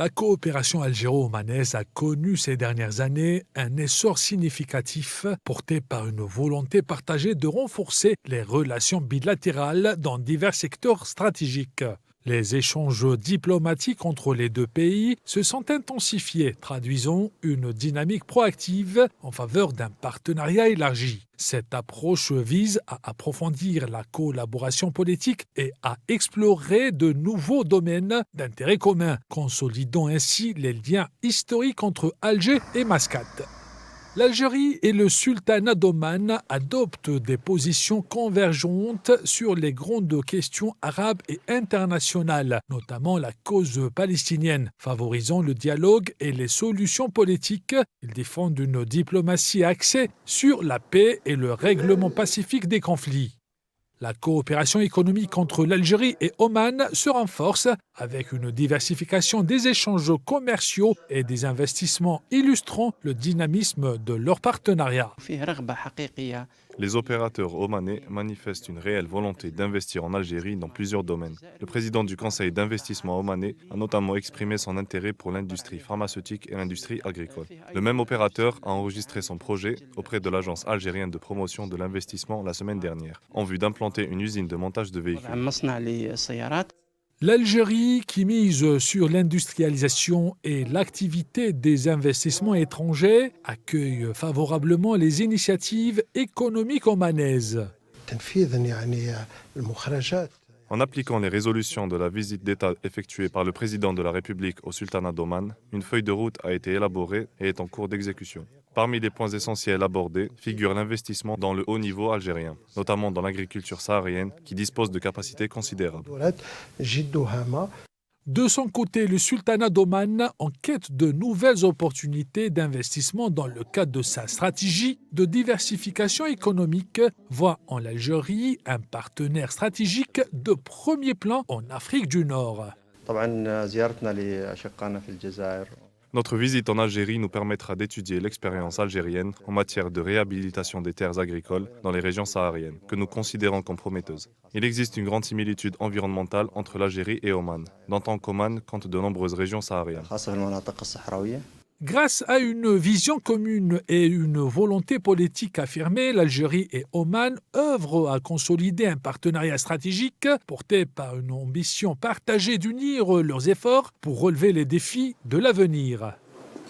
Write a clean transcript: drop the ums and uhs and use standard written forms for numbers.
La coopération algéro-omanaise a connu ces dernières années un essor significatif porté par une volonté partagée de renforcer les relations bilatérales dans divers secteurs stratégiques. Les échanges diplomatiques entre les deux pays se sont intensifiés, traduisant une dynamique proactive en faveur d'un partenariat élargi. Cette approche vise à approfondir la collaboration politique et à explorer de nouveaux domaines d'intérêt commun, consolidant ainsi les liens historiques entre Alger et Mascate. L'Algérie et le sultanat d'Oman adoptent des positions convergentes sur les grandes questions arabes et internationales, notamment la cause palestinienne, favorisant le dialogue et les solutions politiques. Ils défendent une diplomatie axée sur la paix et le règlement pacifique des conflits. La coopération économique entre l'Algérie et Oman se renforce avec une diversification des échanges commerciaux et des investissements illustrant le dynamisme de leur partenariat. Les opérateurs omanais manifestent une réelle volonté d'investir en Algérie dans plusieurs domaines. Le président du Conseil d'investissement omanais a notamment exprimé son intérêt pour l'industrie pharmaceutique et l'industrie agricole. Le même opérateur a enregistré son projet auprès de l'Agence algérienne de promotion de l'investissement la semaine dernière, en vue d'implanter une usine de montage de véhicules. L'Algérie, qui mise sur l'industrialisation et l'activité des investissements étrangers, accueille favorablement les initiatives économiques omanaises. En appliquant les résolutions de la visite d'État effectuée par le président de la République au sultanat d'Oman, une feuille de route a été élaborée et est en cours d'exécution. Parmi les points essentiels abordés figure l'investissement dans le haut niveau algérien, notamment dans l'agriculture saharienne qui dispose de capacités considérables. De son côté, le sultanat d'Oman, en quête de nouvelles opportunités d'investissement dans le cadre de sa stratégie de diversification économique, voit en l'Algérie un partenaire stratégique de premier plan en Afrique du Nord. Notre visite en Algérie nous permettra d'étudier l'expérience algérienne en matière de réhabilitation des terres agricoles dans les régions sahariennes, que nous considérons comme prometteuses. Il existe une grande similitude environnementale entre l'Algérie et Oman, d'autant qu'Oman compte de nombreuses régions sahariennes. Grâce à une vision commune et une volonté politique affirmée, l'Algérie et Oman œuvrent à consolider un partenariat stratégique porté par une ambition partagée d'unir leurs efforts pour relever les défis de l'avenir.